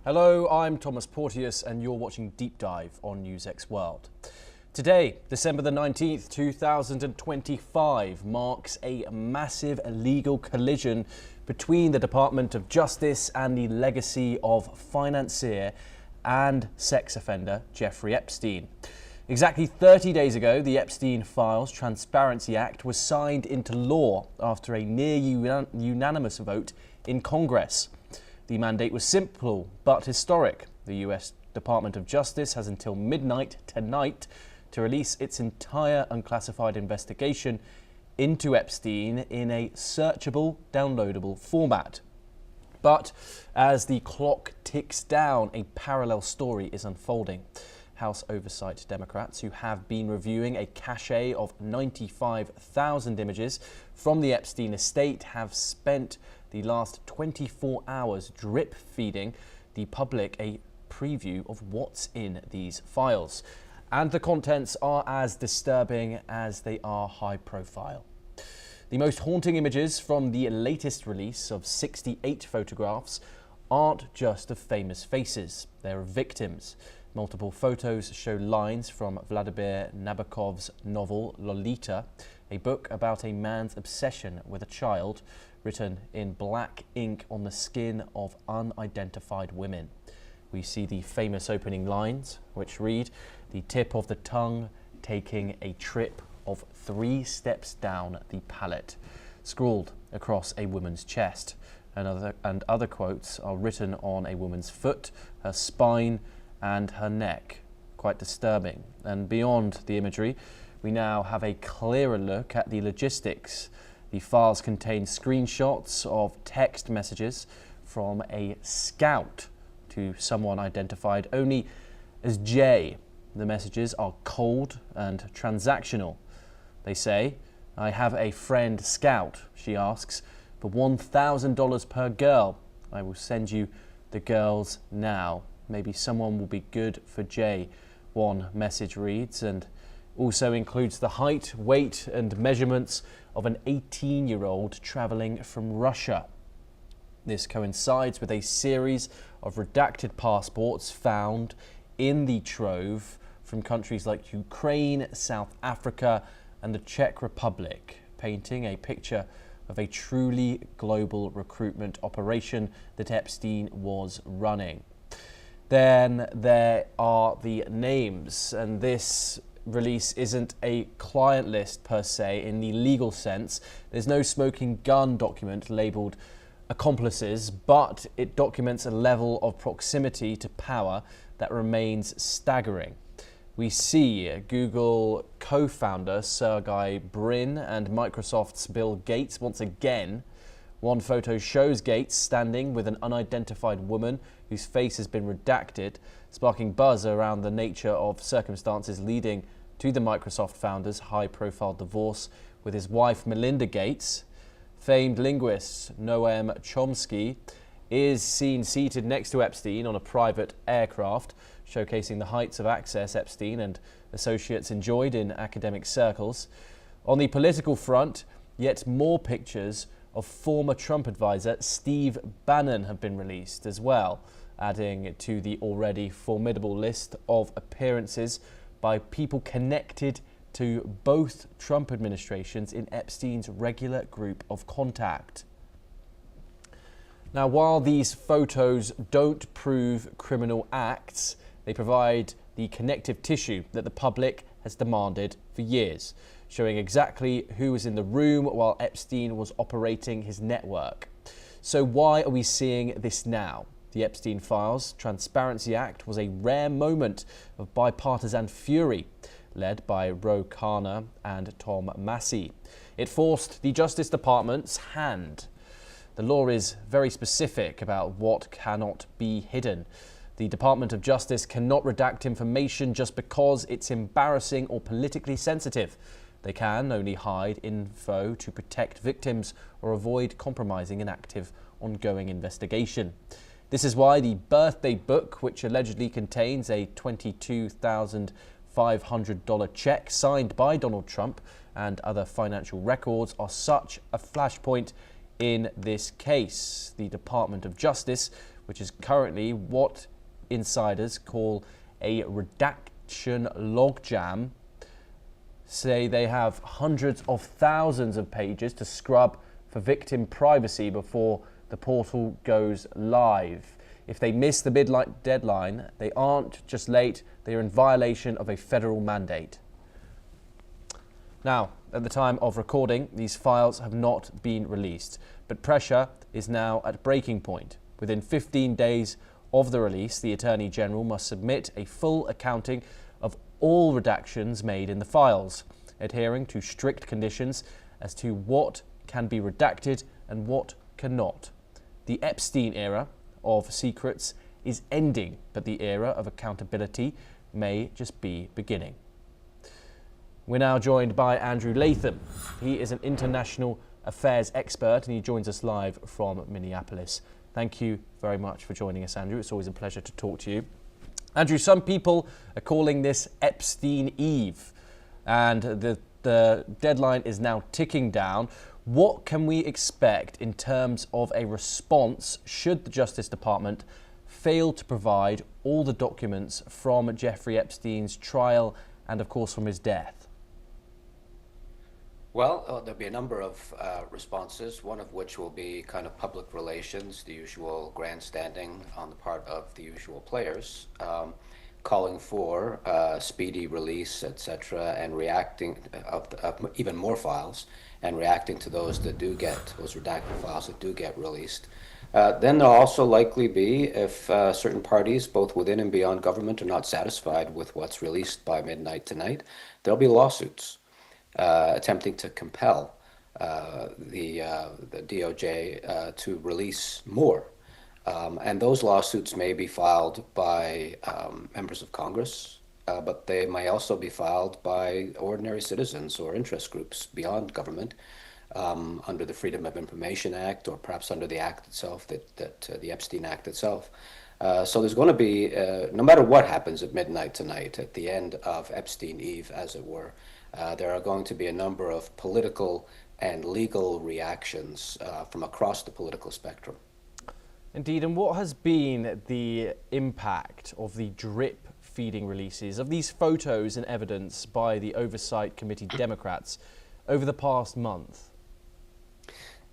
Hello, I'm Thomas Porteous and you're watching Deep Dive on NewsX World. Today, December the 19th, 2025, marks a massive legal collision between the Department of Justice and the legacy of financier and sex offender Jeffrey Epstein. Exactly 30 days ago, the Epstein Files Transparency Act was signed into law after a near unanimous vote in Congress. The mandate was simple but historic. The US Department of Justice has until midnight tonight to release its entire unclassified investigation into Epstein in a searchable, downloadable format. But as the clock ticks down, a parallel story is unfolding. House Oversight Democrats, who have been reviewing a cache of 95,000 images from the Epstein estate, have spent the last 24 hours drip feeding the public a preview of what's in these files. And the contents are as disturbing as they are high profile. The most haunting images from the latest release of 68 photographs aren't just of famous faces, they're of victims. Multiple photos show lines from Vladimir Nabokov's novel Lolita, a book about a man's obsession with a child, written in black ink on the skin of unidentified women. We see the famous opening lines, which read, "The tip of the tongue taking a trip of 3 steps down the palate," scrawled across a woman's chest. And other quotes are written on a woman's foot, her spine, and her neck. Quite disturbing. And beyond the imagery, we now have a clearer look at the logistics. The files contain screenshots of text messages from a scout to someone identified only as Jay. The messages are cold and transactional. They say, "I have a friend scout," she asks, "for $1,000 per girl. I will send you the girls now. Maybe someone will be good for Jay," one message reads, and also includes the height, weight and measurements of an 18-year-old travelling from Russia. This coincides with a series of redacted passports found in the trove from countries like Ukraine, South Africa and the Czech Republic, painting a picture of a truly global recruitment operation that Epstein was running. Then there are the names, and this release isn't a client list per se in the legal sense. There's no smoking gun document labelled accomplices, but it documents a level of proximity to power that remains staggering. We see Google co-founder Sergey Brin and Microsoft's Bill Gates once again. One photo shows Gates standing with an unidentified woman whose face has been redacted, sparking buzz around the nature of circumstances leading to the Microsoft founder's high-profile divorce with his wife Melinda Gates. Famed linguist Noam Chomsky is seen seated next to Epstein on a private aircraft, showcasing the heights of access Epstein and associates enjoyed in academic circles. On the political front, yet more pictures of former Trump advisor Steve Bannon have been released as well, adding to the already formidable list of appearances by people connected to both Trump administrations in Epstein's regular group of contact. Now, while these photos don't prove criminal acts, they provide the connective tissue that the public has demanded for years, showing exactly who was in the room while Epstein was operating his network. So why are we seeing this now? The Epstein Files Transparency Act was a rare moment of bipartisan fury, led by Ro Khanna and Tom Massie. It forced the Justice Department's hand. The law is very specific about what cannot be hidden. The Department of Justice cannot redact information just because it's embarrassing or politically sensitive. They can only hide info to protect victims or avoid compromising an active, ongoing investigation. This is why the birthday book, which allegedly contains a $500 check signed by Donald Trump and other financial records are such a flashpoint in this case. The Department of Justice, which is currently what insiders call a redaction logjam, say they have hundreds of thousands of pages to scrub for victim privacy before the portal goes live. If they miss the midnight deadline, they aren't just late, they are in violation of a federal mandate. Now, at the time of recording, these files have not been released, but pressure is now at breaking point. Within 15 days of the release, the Attorney General must submit a full accounting of all redactions made in the files, adhering to strict conditions as to what can be redacted and what cannot. The Epstein era of secrets is ending, but the era of accountability may just be beginning. We're now joined by Andrew Latham. He is an international affairs expert and he joins us live from Minneapolis. Thank you very much for joining us, Andrew. It's always a pleasure to talk to you. Andrew, some people are calling this Epstein Eve, and the deadline is now ticking down. What can we expect in terms of a response should the Justice Department fail to provide all the documents from Jeffrey Epstein's trial and, of course, from his death? Well, there'll be a number of responses, one of which will be kind of public relations, the usual grandstanding on the part of the usual players, calling for speedy release, etc., and reacting of even more files, and reacting to those that do get, those redacted files that do get released. Then there'll also likely be, if certain parties, both within and beyond government, are not satisfied with what's released by midnight tonight, there'll be lawsuits. Attempting to compel the DOJ to release more. And those lawsuits may be filed by members of Congress, but they may also be filed by ordinary citizens or interest groups beyond government under the Freedom of Information Act, or perhaps under the act itself, the Epstein Act itself. So there's going to be, no matter what happens at midnight tonight, at the end of Epstein Eve, as it were, there are going to be a number of political and legal reactions from across the political spectrum. Indeed, and what has been the impact of the drip feeding releases of these photos and evidence by the Oversight Committee Democrats over the past month?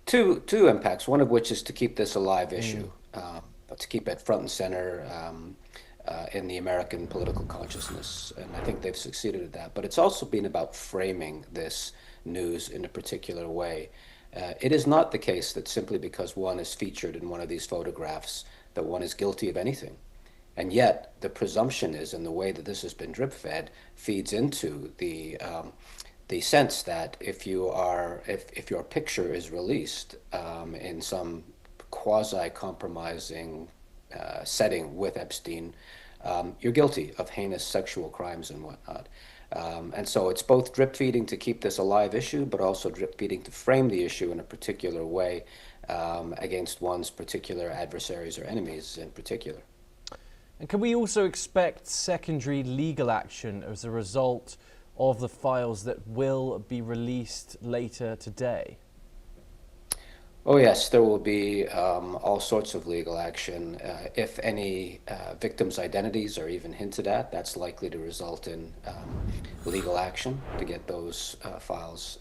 Two impacts, one of which is to keep this a live issue, to keep it front and center in the American political consciousness, and I think they've succeeded at that. But it's also been about framing this news in a particular way. It is not the case that simply because one is featured in one of these photographs that one is guilty of anything. And yet the presumption is, in the way that this has been drip-fed, feeds into the sense that if your picture is released in some quasi-compromising setting with Epstein, you're guilty of heinous sexual crimes and whatnot. And so it's both drip feeding to keep this a live issue, but also drip feeding to frame the issue in a particular way against one's particular adversaries or enemies in particular. And can we also expect secondary legal action as a result of the files that will be released later today? Oh yes, there will be all sorts of legal action. If any victims' identities are even hinted at, that's likely to result in legal action to get those files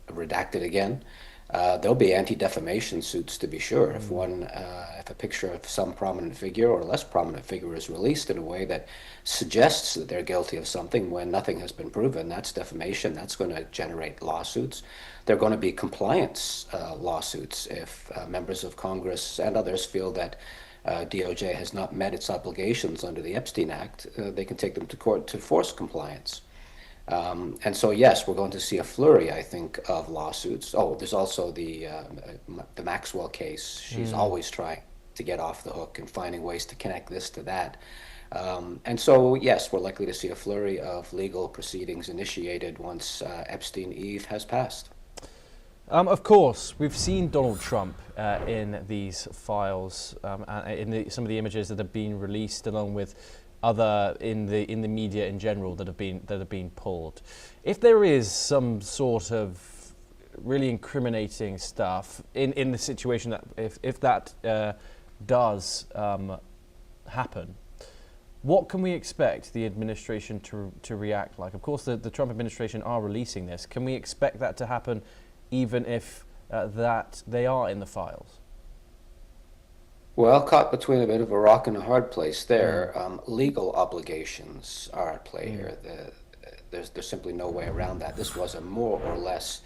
redacted again. There'll be anti-defamation suits, to be sure. If a picture of some prominent figure or less prominent figure is released in a way that suggests that they're guilty of something when nothing has been proven, that's defamation. That's going to generate lawsuits. There are going to be compliance lawsuits if members of Congress and others feel that DOJ has not met its obligations under the Epstein Act. They can take them to court to force compliance. And so, yes, we're going to see a flurry, I think, of lawsuits. Oh, there's also the Maxwell case. She's always trying to get off the hook and finding ways to connect this to that. And so, yes, we're likely to see a flurry of legal proceedings initiated once Epstein Eve has passed. Of course, we've seen Donald Trump in these files, in some of the images that have been released, along with other in the media in general that have been pulled. If there is some sort of really incriminating stuff in the situation that if that does happen, what can we expect the administration to react like? Of course, the Trump administration are releasing this. Can we expect that to happen, even if that they are in the files? Well, caught between a bit of a rock and a hard place there. Legal obligations are at play here. There's simply no way around that. This was a more or less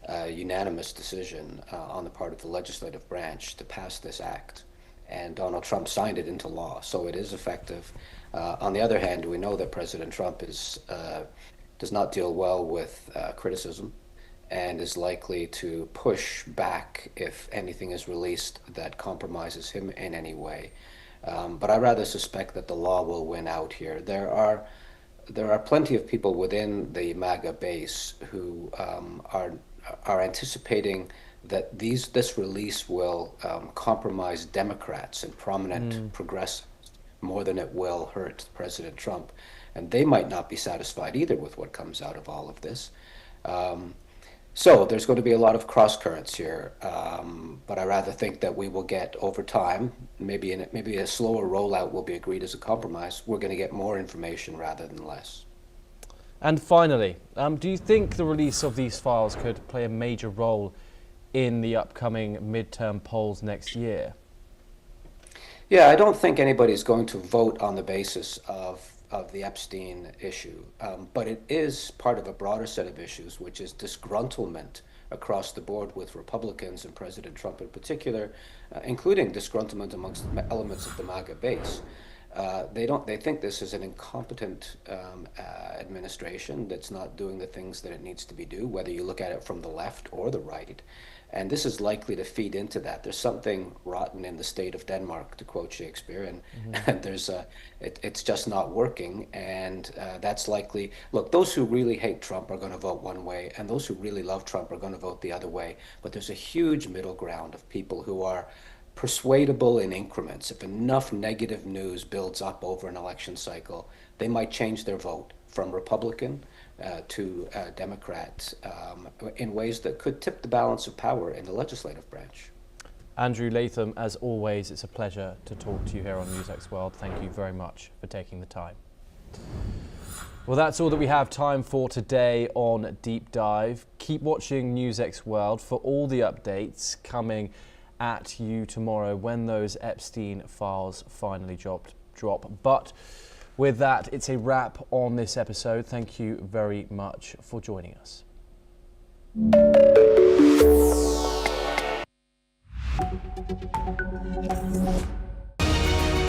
unanimous decision on the part of the legislative branch to pass this act, and Donald Trump signed it into law, so it is effective. On the other hand, we know that President Trump does not deal well with criticism, and is likely to push back if anything is released that compromises him in any way. But I rather suspect that the law will win out here. There are plenty of people within the MAGA base who are anticipating that this release will compromise Democrats and prominent progressives more than it will hurt President Trump. And they might not be satisfied either with what comes out of all of this. So there's going to be a lot of cross currents here, but I rather think that we will get, over time, maybe a slower rollout will be agreed as a compromise. We're going to get more information rather than less. And finally, do you think the release of these files could play a major role in the upcoming midterm polls next year? Yeah, I don't think anybody's going to vote on the basis of the Epstein issue, but it is part of a broader set of issues, which is disgruntlement across the board with Republicans and President Trump in particular, including disgruntlement amongst elements of the MAGA base. They think this is an incompetent administration that's not doing the things that it needs to be doing, whether you look at it from the left or the right. And this is likely to feed into that. There's something rotten in the state of Denmark, to quote Shakespeare, and it's just not working. And that's likely. Look, those who really hate Trump are going to vote one way, and those who really love Trump are going to vote the other way. But there's a huge middle ground of people who are persuadable in increments. If enough negative news builds up over an election cycle, they might change their vote from Republican to Democrat in ways that could tip the balance of power in the legislative branch. Andrew Latham, as always, it's a pleasure to talk to you here on NewsX World. Thank you very much for taking the time. Well, that's all that we have time for today on Deep Dive. Keep watching NewsX World for all the updates coming at you tomorrow when those Epstein files finally drop. But with that, it's a wrap on this episode. Thank you very much for joining us.